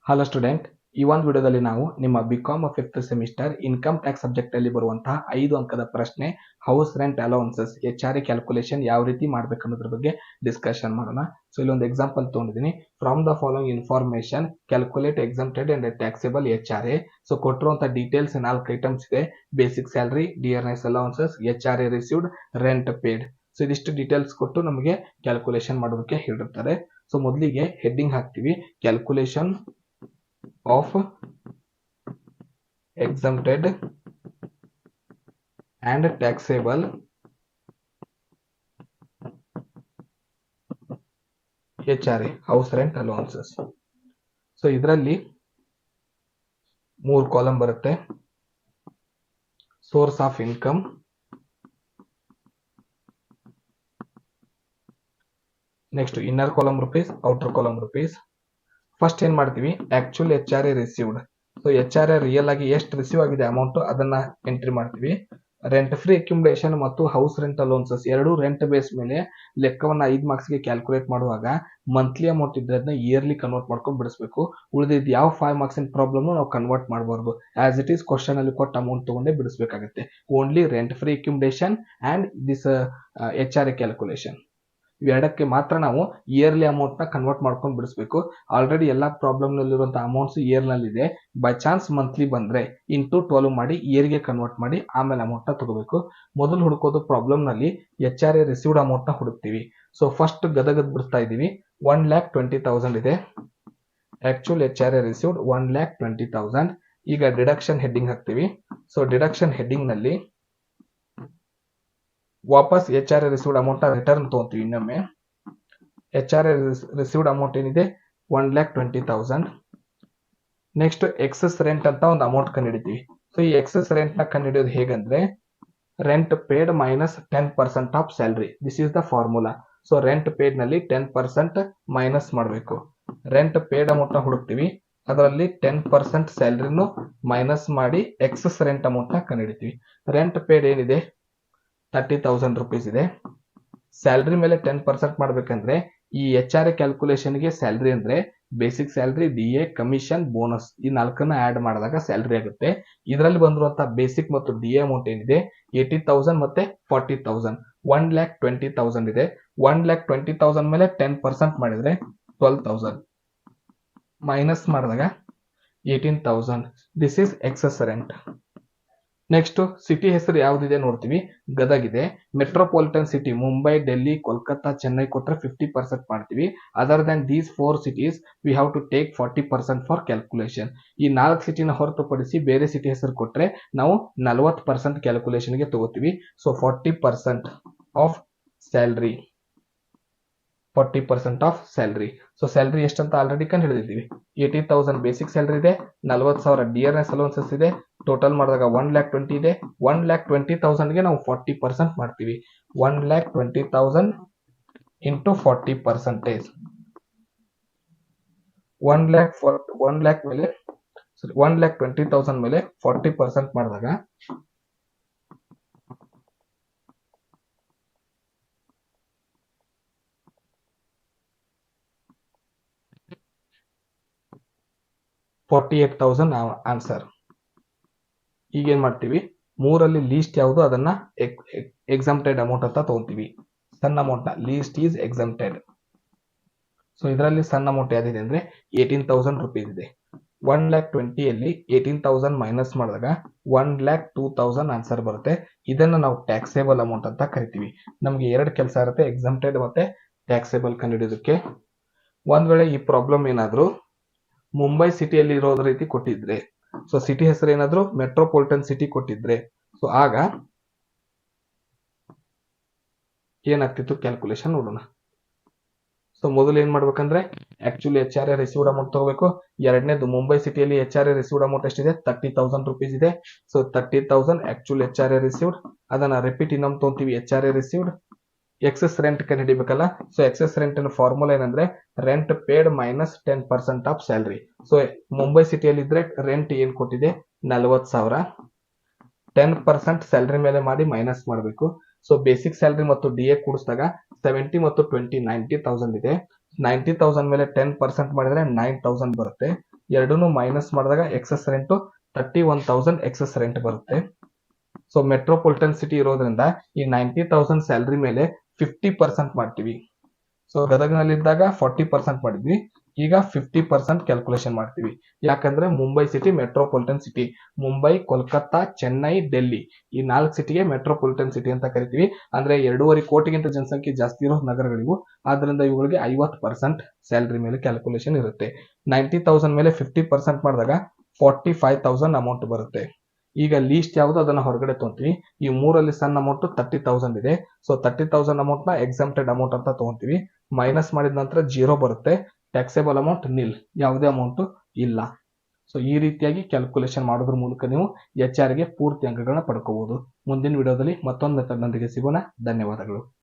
Hello student, ಈ ಒಂದು ವಿಡಿಯೋದಲ್ಲಿ ನಾವು ನಿಮ್ಮ BCom fifth semester income tax subject ಅಲ್ಲಿ ಬರುವಂತಹ 5 ಅಂಕದ ಪ್ರಶ್ನೆ house rent allowances HRA calculation ಯಾವ ರೀತಿ ಮಾಡಬೇಕು ಅನ್ನೋದ್ರ ಬಗ್ಗೆ ಡಿಸ್ಕಷನ್ ಮಾಡೋಣ. ಸೊ ಇಲ್ಲೊಂದು ಎಕ್ಸಾಂಪಲ್ ತಗೊಂಡಿದ್ದೀನಿ. From the following information calculate exempted and taxable HRA. So ಕೊಟ್ಟಿರುವಂತಹ ಡೀಟೇಲ್ಸ್ 4 ಐಟಮ್ಸ್ ಇದೆ. Basic salary, dearness allowances, HRA received, rent paid. So ಇದಿಷ್ಟು ಡೀಟೇಲ್ಸ್ ಕೊಟ್ಟು ನಮಗೆ ಕ್ಯಾಲ್ಕುಲೇಷನ್ ಮಾಡೋದಕ್ಕೆ ಹೇಳಿರ್ತಾರೆ. ಸೊ ಮೊದಲಿಗೆ ಹೆಡ್ಡಿಂಗ್ ಹಾಕ್ತಿವಿ, calculation of exempted and taxable HRA house rent allowances. So ಇದರಲ್ಲಿ 3 ಕಾಲಮ್ ಬರುತ್ತೆ. Source of income, next inner column rupees, outer column rupees. First ಏನ್ ಮಾಡ್ತೀವಿ, actual HRA received. So HRA real ಆಗಿ ಎಷ್ಟು ರಿಸೀವ್ ಆಗಿದೆ amount ಅದನ್ನ entry ಮಾಡ್ತೀವಿ. Rent free accommodation ಮತ್ತು ಹೌಸ್ ರೆಂಟ್ ಅಲೋನ್ಸಸ್ ಎರಡು ರೆಂಟ್ ಬೇಸ್ ಮೇಲೆ ಲೆಕ್ಕವನ್ನ 5 ಮಾರ್ಕ್ಸ್ ಗೆ ಕ್ಯಾಲ್ಕುಲೇಟ್ ಮಾಡುವಾಗ ಮಂತ್ಲಿ ಅಮೌಂಟ್ ಇದ್ರೆ ಅದನ್ನ ಇಯರ್ಲಿ ಕನ್ವರ್ಟ್ ಮಾಡ್ಕೊಂಡು ಬಿಡಿಸಬೇಕು. ಉಳಿದಿದ್ದು ಯಾವ 5 ಮಾರ್ಕ್ಸ್ ಇನ್ ಪ್ರಾಬ್ಲಮ್ ನಾವು ಕನ್ವರ್ಟ್ ಮಾಡಬಾರ್ದು. ಆಸ್ ಇಟ್ ಈಸ್ ಕ್ವಶನ್ ಅಲ್ಲಿ ಕೊಟ್ಟ ಅಮೌಂಟ್ ತಗೊಂಡೇ ಬಿಡಿಸಬೇಕಾಗುತ್ತೆ. Only rent free accommodation and this HRA calculation ಇವೆರಡಕ್ಕೆ ಮಾತ್ರ ನಾವು ಇಯರ್ಲಿ ಅಮೌಂಟ್ ನ ಕನ್ವರ್ಟ್ ಮಾಡ್ಕೊಂಡು ಬಿಡಿಸಬೇಕು. ಆಲ್ರೆಡಿ ಎಲ್ಲಾ ಪ್ರಾಬ್ಲಮ್ ನಲ್ಲಿರುವಂತಹ ಅಮೌಂಟ್ಸ್ ಇಯರ್ ನಲ್ಲಿ ಇದೆ. ಬೈ ಚಾನ್ಸ್ ಮಂತ್ಲಿ ಬಂದ್ರೆ ಇಂಟು 12 ಮಾಡಿ ಇಯರ್ ಗೆ ಕನ್ವರ್ಟ್ ಮಾಡಿ ಆಮೇಲೆ ಅಮೌಂಟ್ ನ ತಗೋಬೇಕು. ಮೊದಲು ಹುಡುಕೋದು ಪ್ರಾಬ್ಲಮ್ ನಲ್ಲಿ HRA ರಿಸೀವ್ಡ್ ಅಮೌಂಟ್ ನ ಹುಡುಕ್ತಿವಿ. ಸೊ ಫಸ್ಟ್ ಗದಗದ್ ಬಿಡ್ತಾ ಇದೀವಿ. 1,20,000 ಇದೆ. Actual HRA received 1,20,000. ಈಗ ಡಿಡಕ್ಷನ್ ಹೆಡ್ಡಿಂಗ್ ಹಾಕ್ತಿವಿ. ಸೊ ಡಿಡಕ್ಷನ್ ಹೆಡ್ಡಿಂಗ್ ನಲ್ಲಿ ವಾಪಸ್ HRA ರಿಸೀವ್ಡ್ ಅಮೌಂಟ್ ರಿಟರ್ನ್ ತಗೊಂತೀವಿ. ಇನ್ನೊಮ್ಮೆ HRA ರಿಸೀವ್ಡ್ ಅಮೌಂಟ್ ಏನಿದೆ 1,20,000. ನೆಕ್ಸ್ಟ್ ಎಕ್ಸೆಸ್ ರೆಂಟ್ ಅಂತ ಒಂದು ಅಮೌಂಟ್ ಕಂಡುಹಿಡಿತೀವಿ. ಸೊ ಈ ಎಕ್ಸೆಸ್ ರೆಂಟ್ ನ ಕಂಡುಹಿಡಿಯೋದು ಹೇಗಂದ್ರೆ rent paid minus 10% of salary. This is the formula. So rent paid ನಲ್ಲಿ 10% ಮೈನಸ್ ಮಾಡಬೇಕು. ರೆಂಟ್ ಪೇಡ್ ಅಮೌಂಟ್ ನ ಹುಡುಕ್ತಿವಿ. ಅದರಲ್ಲಿ 10% ಸ್ಯಾಲರಿನು ಮೈನಸ್ ಮಾಡಿ ಎಕ್ಸೆಸ್ ರೆಂಟ್ ಅಮೌಂಟ್ ನ ಕಂಡುಹಿಡಿತೀವಿ. ರೆಂಟ್ ಪೇಡ್ ಏನಿದೆ 30,000 ರುಪೀಸ್ ಇದೆ. ಸ್ಯಾಲರಿ ಮೇಲೆ 10% ಮಾಡ್ಬೇಕಂದ್ರೆ ಈ HRA ಕ್ಯಾಲ್ಕುಲೇಷನ್ ಗೆ ಸ್ಯಾಲರಿ ಅಂದ್ರೆ basic salary, DA, commission, bonus ಈ 4ನ್ನ ಆಡ್ ಮಾಡಿದಾಗ ಸ್ಯಾಲರಿ ಆಗುತ್ತೆ. ಇದರಲ್ಲಿ ಬಂದಿರುವಂತಹ ಬೇಸಿಕ್ ಮತ್ತು DA ಅಮೌಂಟ್ ಏನಿದೆ 80,000 ಮತ್ತೆ 40,000, 1,20,000 ಇದೆ. 1,20,000 ಮೇಲೆ 10% ಮಾಡಿದ್ರೆ 12,000 ಮೈನಸ್ ಮಾಡಿದಾಗ 18,000. This is excess rent. Next city ಹೆಸರು ಯಾವ್ದಿದೆ ನೋಡ್ತೀವಿ. ಗದಗಿದೆ. ಮೆಟ್ರೋಪಾಲಿಟನ್ ಸಿಟಿ ಮುಂಬೈ, ಡೆಲ್ಲಿ, ಕೋಲ್ಕತ್ತಾ, ಚೆನ್ನೈ ಕೊಟ್ರೆ 50% ಮಾಡ್ತೀವಿ. Other than these 4 cities we have to take 40% for calculation. ಈ 4 ಸಿಟಿನ ಹೊರತುಪಡಿಸಿ ಬೇರೆ ಸಿಟಿ ಹೆಸರು ಕೊಟ್ರೆ ನಾವು 40% ಕ್ಯಾಲ್ಕುಲೇಷನ್ ಗೆ ತಗೋತೀವಿ. So 40% of salary, 40% of salary. So salary ಎಷ್ಟಂತ ಆಲ್ರೆಡಿ ಕಂಡು ಹಿಡಿದಿದ್ದೀವಿ. 80,000 ಬೇಸಿಕ್ ಸ್ಯಾಲರಿ ಇದೆ, 40,000 ಡಿಯರ್ನೆಸ್ ಅಲೋನ್ಸಸ್ ಇದೆ. ಟೋಟಲ್ ಮಾಡಿದಾಗ 1,20,000 ಇದೆ. 1,20,000 ಗೆ ನಾವು 40% ಮಾಡ್ತೀವಿ. 1,20,000 ಇಂಟು 40%. 1,00,000 ಮೇಲೆ 1,20,000 ಮೇಲೆ 40% ಮಾಡಿದಾಗ 48,000 ಆನ್ಸರ್. ಈಗ ಏನ್ ಮಾಡ್ತೀವಿ, 3ರಲ್ಲಿ ಲೀಸ್ಟ್ ಯಾವುದು ಅದನ್ನ ಎಕ್ಸಂಪ್ಟೆಡ್ ಅಮೌಂಟ್ ಅಂತ ತಗೊಂತೀವಿ. ಸಣ್ಣ ಅಮೌಂಟ್ ನ ಲೀಸ್ಟ್ ಈಸ್ ಎಕ್ಸಂಪ್ಟೆಡ್. ಸೊ ಇದರಲ್ಲಿ ಸಣ್ಣ ಅಮೌಂಟ್ ಯಾವ್ದಿದೆ ಅಂದ್ರೆ 18,000 ರುಪೀಸ್ ಇದೆ. 1,20,000 18,000 ಮೈನಸ್ ಮಾಡಿದಾಗ 1,02,000 ಆನ್ಸರ್ ಬರುತ್ತೆ. ಇದನ್ನ ನಾವು ಟ್ಯಾಕ್ಸೇಬಲ್ ಅಮೌಂಟ್ ಅಂತ ಕರಿತೀವಿ. ನಮ್ಗೆ 2 ಕೆಲಸ ಇರುತ್ತೆ, ಎಕ್ಸಂಪ್ಟೆಡ್ ಮತ್ತೆ ಟ್ಯಾಕ್ಸೇಬಲ್ ಕಂಡುಹಿಡಿಯೋದಕ್ಕೆ. ಒಂದ್ ವೇಳೆ ಈ ಪ್ರಾಬ್ಲಮ್ ಏನಾದ್ರು ಮುಂಬೈ ಸಿಟಿಯಲ್ಲಿ ಇರೋದ್ ರೀತಿ ಕೊಟ್ಟಿದ್ರೆ, ಸೊ ಸಿಟಿ ಹೆಸರು ಏನಾದ್ರು ಮೆಟ್ರೋಪಾಲಿಟನ್ ಸಿಟಿ ಕೊಟ್ಟಿದ್ರೆ, ಸೊ ಆಗ ಏನಾಗ್ತಿತ್ತು ಕ್ಯಾಲ್ಕುಲೇಷನ್ ನೋಡೋಣ. ಸೊ ಮೊದಲು ಏನ್ ಮಾಡ್ಬೇಕಂದ್ರೆ ಆಕ್ಚುಲಿ HRA ರಿಸೀವ್ಡ್ ಅಮೌಂಟ್ ತಗೋಬೇಕು. ಎರಡನೇದು ಮುಂಬೈ ಸಿಟಿಯಲ್ಲಿ HRA ರಿಸೀವ್ಡ್ ಅಮೌಂಟ್ ಎಷ್ಟಿದೆ 30,000 ರುಪೀಸ್ ಇದೆ. So 30,000 actual HRA received. ಅದನ್ನ ರಿಪೀಟ್ ಇನ್ನೊಮ್ಮೆ ತಗೊಂತೀವಿ. HRA ರಿಸೀವ್ಡ್ ಎಕ್ಸೆಸ್ ರೆಂಟ್ ಕಂಡು ಹಿಡಿಬೇಕಲ್ಲ. ಸೊ ಎಕ್ಸೆಸ್ ರೆಂಟ್ ಫಾರ್ಮುಲಾ ಏನಂದ್ರೆ rent paid minus 10% of salary. So Mumbai ಸಿಟಿಯಲ್ಲಿ ಇದ್ರೆ ರೆಂಟ್ ಏನ್ ಕೊಟ್ಟಿದೆ 40,000, 10% ಸ್ಯಾಲರಿ ಮೇಲೆ ಮಾಡಿ ಮೈನಸ್ ಮಾಡಬೇಕು. ಸೊ ಬೇಸಿಕ್ ಸ್ಯಾಲರಿ ಮತ್ತು DA ಕೂಡಿಸಿದಾಗ 70 ಮತ್ತು 20 90,000 ಇದೆ. 90,000 ಮೇಲೆ 10% ಮಾಡಿದ್ರೆ 9,000 ಬರುತ್ತೆ. ಎರಡನ್ನೂ ಮೈನಸ್ ಮಾಡಿದಾಗ ಎಕ್ಸಸ್ ರೆಂಟು 31,000 ಎಕ್ಸಸ್ ರೆಂಟ್ ಬರುತ್ತೆ. ಸೊ ಮೆಟ್ರೋಪಾಲಿಟನ್ ಸಿಟಿ ಇರೋದ್ರಿಂದ ಈ 90,000 ಸ್ಯಾಲರಿ ಮೇಲೆ 50% ಮಾಡ್ತೀವಿ. ಸೊ ಗದಗ್ನಲ್ಲಿದ್ದಾಗ 40% ಮಾಡಿದ್ವಿ, ಈಗ 50% ಕ್ಯಾಲ್ಕುಲೇಷನ್ ಮಾಡ್ತೀವಿ. ಯಾಕಂದ್ರೆ Mumbai city metropolitan city. Mumbai, Kolkata, Chennai, Delhi ಈ 4 ಸಿಟಿಗೆ ಮೆಟ್ರೋಪಾಲಿಟನ್ ಸಿಟಿ ಅಂತ ಕರಿತೀವಿ. ಅಂದ್ರೆ 2.5 ಕೋಟಿಗಿಂತ ಜನಸಂಖ್ಯೆ ಜಾಸ್ತಿ ಇರೋ ನಗರಗಳಿವು. ಆದ್ರಿಂದ ಇವುಗಳಿಗೆ 50% ಸ್ಯಾಲರಿ ಮೇಲೆ ಕ್ಯಾಲ್ಕುಲೇಷನ್ ಇರುತ್ತೆ. 90,000 ಮೇಲೆ 50% ಮಾಡಿದಾಗ 45,000 ಅಮೌಂಟ್ ಬರುತ್ತೆ. ಈಗ ಲೀಸ್ಟ್ ಯಾವುದು ಅದನ್ನ ಹೊರಗಡೆ ತೊಗೊಂತೀವಿ. ಈ ಮೂರಲ್ಲಿ ಸಣ್ಣ ಅಮೌಂಟ್ 30,000 ಇದೆ. ಸೊ 30,000 ಅಮೌಂಟ್ ನ ಎಕ್ಸಾಮ್ಟೆಡ್ ಅಮೌಂಟ್ ಅಂತ ತಗೊಂತೀವಿ. ಮೈನಸ್ ಮಾಡಿದ ನಂತರ 0 ಬರುತ್ತೆ. ಟ್ಯಾಕ್ಸೇಬಲ್ ಅಮೌಂಟ್ ನಿಲ್, ಯಾವುದೇ ಅಮೌಂಟ್ ಇಲ್ಲ. ಸೊ ಈ ರೀತಿಯಾಗಿ ಕ್ಯಾಲ್ಕುಲೇಷನ್ ಮಾಡೋದ್ರ ಮೂಲಕ ನೀವು HR ಗೆ ಪೂರ್ತಿ ಅಂಕಗಳನ್ನ ಪಡ್ಕೋಬಹುದು. ಮುಂದಿನ ವಿಡಿಯೋದಲ್ಲಿ ಮತ್ತೊಂದು ಮೆಥಡ್ ನೊಂದಿಗೆ ಸಿಗೋಣ. ಧನ್ಯವಾದಗಳು.